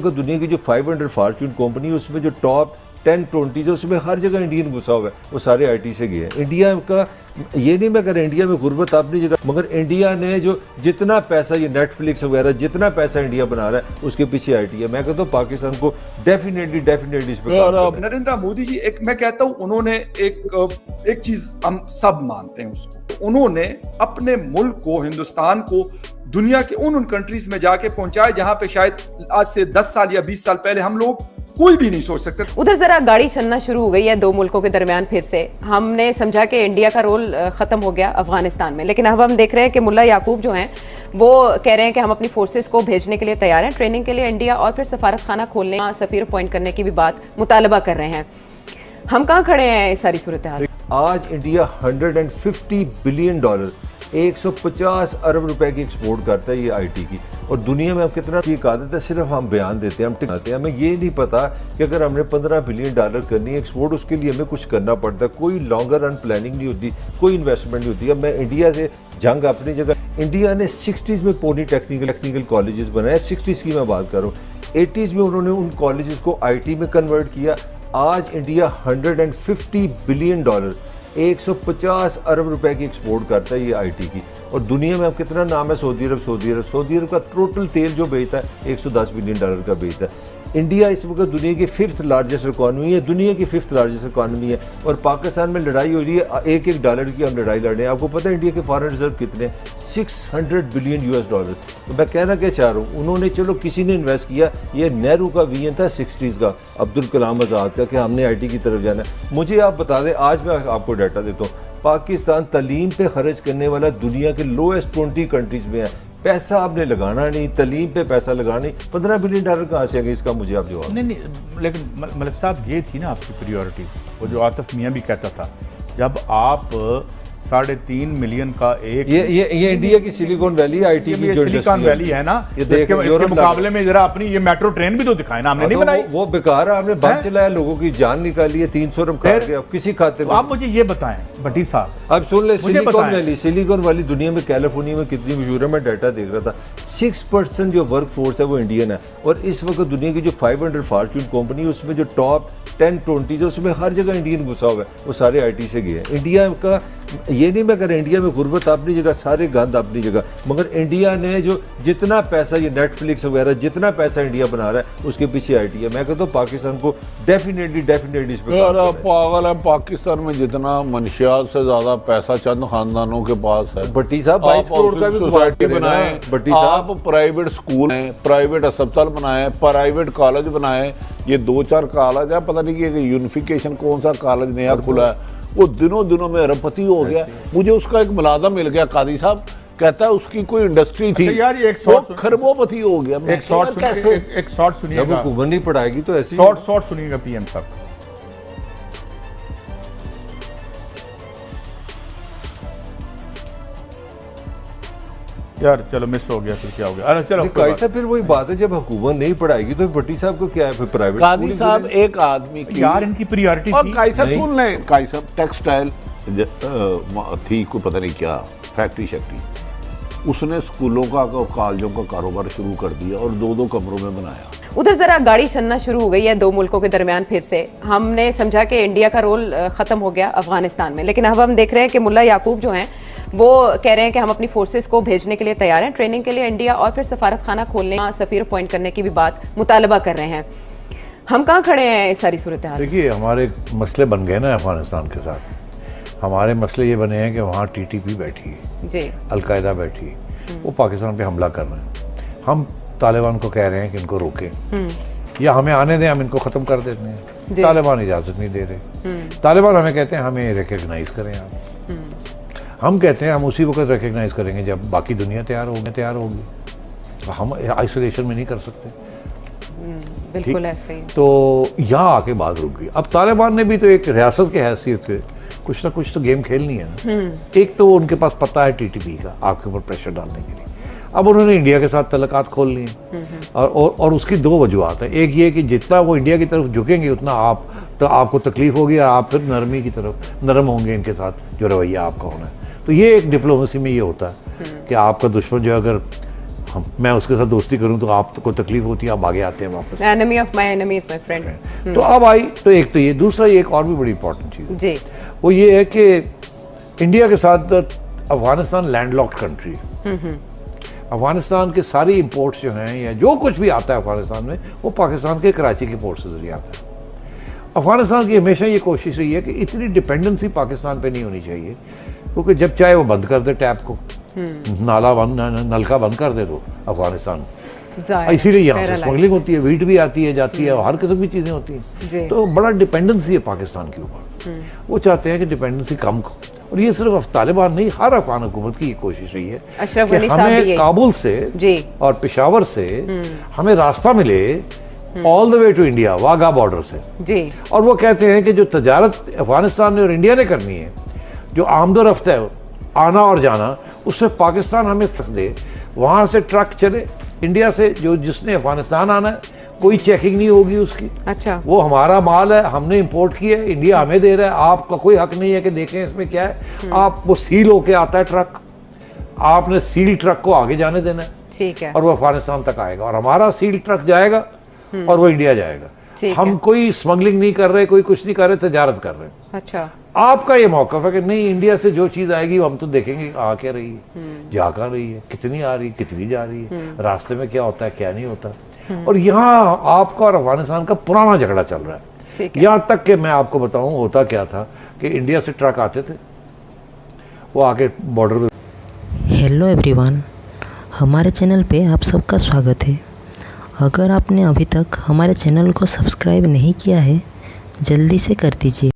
वक्त दुनिया की जो 500 फॉर्च्यून कंपनी है उसमें जो टॉप 10-20 है उसमें हर जगह इंडियन घुसा हुआ है, वो सारे आईटी से गए हैं। इंडिया का ये नहीं मैं कह रहा इंडिया में गुर्बत अपनी जगह, मगर इंडिया ने जो जितना पैसा ये नेटफ्लिक्स वगैरह जितना पैसा इंडिया बना रहा है उसके पीछे आईटी है। मैं कहता हूँ पाकिस्तान को डेफिनेटली इस पर नरेंद्र मोदी जी, एक मैं कहता हूँ उन्होंने एक चीज हम सब मानते हैं उसको, उन्होंने अपने मुल्क को, हिंदुस्तान को दुनिया के उन कंट्रीज में जाके पहुंचाए जहां पे शायद आज से 10 साल या 20 साल पहले हम लोग कोई भी नहीं सोच सकते। उधर जरा गाड़ी चलना शुरू हो गई है दो मुल्कों के दरमियान फिर से। हमने समझा कि इंडिया का रोल खत्म हो गया अफगानिस्तान में, लेकिन अब हम देख रहे हैं कि मुल्ला याकूब जो हैं वो कह रहे हैं कि हम अपनी फोर्सेस को भेजने के लिए तैयार हैं ट्रेनिंग के लिए इंडिया, और फिर सफारत खाना खोलने, सफीर अपॉइंट करने की भी बात मुतालबा कर रहे हैं। हम कहाँ खड़े हैं इस सारी सूरत हाल? आज इंडिया $150 बिलियन 150 अरब रुपए की एक्सपोर्ट करता है ये आईटी की, और दुनिया में हम कितना ठीक आदत है, सिर्फ हम बयान देते हैं, हम टिकाते हैं। हमें ये नहीं पता कि अगर हमने $15 बिलियन करनी है एक्सपोर्ट, उसके लिए हमें कुछ करना पड़ता है। कोई लॉन्गर रन प्लानिंग नहीं होती, कोई इन्वेस्टमेंट नहीं होती। अब मैं इंडिया से जंग अपनी जगह, इंडिया ने 60s में पोनी टेक्निकल कॉलेजेस बनाए, 60s की मैं बात कर रहा हूँ। 80s में उन्होंने उन कॉलेजेस को आईटी में कन्वर्ट किया। आज इंडिया $150 बिलियन 150 अरब रुपए की एक्सपोर्ट करता है ये आईटी की, और दुनिया में अब कितना नाम है सऊदी अरब का टोटल तेल जो बेचता है $110 बिलियन का बेचता है। इंडिया इस वक्त दुनिया की 5th लार्जेस्ट इकॉनमी है, दुनिया की 5th लार्जेस्ट इकॉनमी है, और पाकिस्तान में लड़ाई हो रही है, $1 की हम लड़ाई लड़ रहे हैं। आपको पता है इंडिया के फॉरेन रिजर्व कितने? $600 बिलियन। तो मैं कहना क्या चाह रहा हूँ, उन्होंने चलो किसी ने इन्वेस्ट किया, ये नेहरू का विजन था 60s का, अब्दुल कलाम आज़ाद का, कि हमने आईटी की तरफ जाना है। मुझे आप बता दें, आज मैं आपको डाटा देता हूँ, पाकिस्तान तलीम पे खर्च करने वाला दुनिया के लोएस्ट 20 कंट्रीज में है। पैसा आपने लगाना नहीं, तलीम पे पैसा लगाना नहीं, $15 बिलियन कहाँ से आएंगे, इसका मुझे आप जवाब नहीं। लेकिन मलिक साहब, ये थी ना आपकी प्रायोरिटी, वो जो आतिफ मियाँ भी कहता था, जब आप 3.5 मिलियन का एक ये इंडिया की सिलिकॉन वैली आईटी की जो सिलिकॉन वैली है ना, इसके मुकाबले में जरा अपनी ये मेट्रो ट्रेन भी तो दिखाए ना, हमने नहीं बनाई। वो बेकार है, आपने बम चलाया, लोगों की जान निकाली है, 300 रम खा गया किसी खाते में। आप मुझे ये बताएं भट्टी साहब, अब सुन ले, सिलिकॉन वैली दुनिया में, कैलिफोर्निया में कितनी मशहूर है। मैं डाटा देख रहा था, 6% जो वर्क फोर्स है वो इंडियन है, और इस वक्त दुनिया की जो 500 फॉर्च्यून कंपनी है उसमें जो टॉप 10-20 है उसमें हर जगह इंडियन घुसा हुआ है, वो सारे आईटी से गए हैं। इंडिया का ये नहीं मैं कह रहा इंडिया में गुर्बत अपनी जगह, सारे गंद अपनी जगह, मगर इंडिया ने जो जितना पैसा ये नेटफ्लिक्स वगैरह जितना पैसा इंडिया बना रहा है उसके पीछे आईटी है। मैं कहता हूँ पाकिस्तान को डेफिनेटली इस पर पागल है। पाकिस्तान में जितना मंशियात से ज्यादा पैसा चंद खानदानों के पास है। भट्टी साहब 22 करोड़ का भी सोसाइटी बनाए, भट्टी आप प्राइवेट स्कूल है, प्राइवेट अस्पताल बनाए, प्राइवेट कॉलेज बनाए। ये 2-4 कॉलेज है, पता नहीं कि यूनिफिकेशन कौन सा कॉलेज नया खुला है, वो दिनों में अरबपति हो गया। मुझे उसका एक मुलाजा मिल गया, कादी साहब कहता है उसकी कोई इंडस्ट्री थी, यार ये खरबोपति हो गया। एक शॉर्ट सुनिएगा, हुकूमत नहीं पढ़ाएगी तो ऐसे शॉर्ट सुनिएगा पीएम साहब। यार चलो मिस हो गया, फिर क्या हो गया? अरे चलो कैसा, फिर वही बात है, जब हुकूमत नहीं पढ़ाएगी तो भट्टी साहब को क्या है फिर प्राइवेट? कादी साहब एक आदमी की, यार इनकी प्रायोरिटी और कैसा सुन ले, कैसा टेक्सटाइल थी, को पता नहीं क्या फैक्ट्री, उसने स्कूलों का और कॉलेजों का कारोबार शुरू कर दिया और 2-2 कमरों में बनाया। उधर जरा गाड़ी चलना शुरू हो गई है दो मुल्कों के दरमियान फिर से। हमने समझा कि इंडिया का रोल खत्म हो गया अफगानिस्तान में, लेकिन अब हम देख रहे हैं कि मुल्ला याकूब जो हैं वो कह रहे हैं कि हम अपनी फोर्सेस को भेजने के लिए तैयार हैं ट्रेनिंग के लिए इंडिया, और फिर सफारत खाना खोलने, सफीर अपॉइंट करने की भी बात मुतालबा कर रहे हैं। हम कहाँ खड़े हैं इस सारी सूरत हाल? देखिए, हमारे मसले बन गए ना अफगानिस्तान के साथ। हमारे मसले ये बने हैं कि वहाँ टीटीपी बैठी है जी, अलकायदा बैठी है, वो पाकिस्तान पे हमला कर रहे हैं। हम तालिबान को कह रहे हैं कि इनको रोकें या हमें आने दें, हम इनको ख़त्म कर देते हैं। तालिबान इजाज़त नहीं दे रहे। तालिबान हमें कहते हैं हमें रिकग्नाइज़ करें आप। हम कहते हैं हम उसी वक्त रिकग्नाइज़ करेंगे जब बाकी दुनिया तैयार होगी। हम आइसोलेशन में नहीं कर सकते। बिल्कुल ऐसे ही। तो यहाँ आके बात रुक गई। अब तालिबान ने भी तो एक रियासत की हैसियत से कुछ ना कुछ तो गेम खेलनी है ना। एक तो उनके पास पता है टीटीपी का, आपके ऊपर प्रेशर डालने के लिए। अब उन्होंने इंडिया के साथ तल्लुकात खोल लिए और उसकी 2 वजूहत है। एक ये कि जितना वो इंडिया की तरफ झुकेंगे उतना आपको तकलीफ होगी और आप फिर नरमी की तरफ नरम होंगे इनके साथ, जो रवैया आपका होना है। तो ये एक डिप्लोमेसी में ये होता है कि आपका दुश्मन जो अगर मैं उसके साथ दोस्ती करूं तो आपको तकलीफ होती है, आप आगे आते हैं वापस। Enemy of my enemy is my friend. तो अब आई तो एक तो ये, दूसरा ये एक और भी बड़ी इंपॉर्टेंट चीज़ जी, वो ये है कि इंडिया के साथ अफगानिस्तान लैंडलॉक्ड कंट्री है। अफगानिस्तान के सारी इंपोर्ट्स जो हैं या जो कुछ भी आता है अफगानिस्तान में वो पाकिस्तान के कराची के पोर्ट से जरिए आता है। अफगानिस्तान की हमेशा ये कोशिश रही है कि इतनी डिपेंडेंसी पाकिस्तान पे नहीं होनी चाहिए, क्योंकि जब चाहे वो बंद कर दे टैप को, नाला बंद, नलका बंद कर दे तो अफगानिस्तान, इसीलिए यहाँ से स्मगलिंग होती है, वीट भी आती है जाती है, हर किस्म की चीज़ें होती हैं। तो बड़ा डिपेंडेंसी है पाकिस्तान के ऊपर। वो चाहते हैं कि डिपेंडेंसी कम, और ये सिर्फ तालिबान नहीं, हर अफगान हुकूमत की ये कोशिश रही है अशरफ कि गनी साहब भी हमें काबुल से जी और पेशावर से हमें रास्ता मिले all the way to India, Wagah border से जी। और वो कहते हैं कि जो तजारत अफगानिस्तान ने और इंडिया ने करनी है, जो आमदोरफ्त है आना और जाना, उससे पाकिस्तान हमें फंस दे, वहाँ से ट्रक चले इंडिया से, जो जिसने अफगानिस्तान आना है कोई चेकिंग नहीं होगी उसकी। अच्छा, वो हमारा माल है, हमने इंपोर्ट किया है, इंडिया हमें दे रहा है, आपका कोई हक नहीं है कि देखें इसमें क्या है। आप वो सील होके आता है ट्रक, आपने सील ट्रक को आगे जाने देना है, ठीक है, और वो अफगानिस्तान तक आएगा, और हमारा सील ट्रक जाएगा और वो इंडिया जाएगा। ठीक हम है। कोई स्मगलिंग नहीं कर रहे, कोई कुछ नहीं कर रहे, तजारत कर रहे हैं। अच्छा, आपका ये मौक़िफ़ है कि नहीं, इंडिया से जो चीज़ आएगी वो हम तो देखेंगे आ क्या रही है, जा कहाँ रही है, कितनी आ रही है, कितनी जा रही है, रास्ते में क्या होता है, क्या नहीं होता। और यहाँ आपका और अफगानिस्तान का पुराना झगड़ा चल रहा है। ठीक है। यहाँ तक कि मैं आपको बताऊँ होता क्या था कि इंडिया से ट्रक आते थे, वो आके बॉर्डर पे। हेलो एवरीवन, हमारे चैनल पे आप सबका स्वागत है। अगर आपने अभी तक हमारे चैनल को सब्सक्राइब नहीं किया है, जल्दी से कर दीजिए।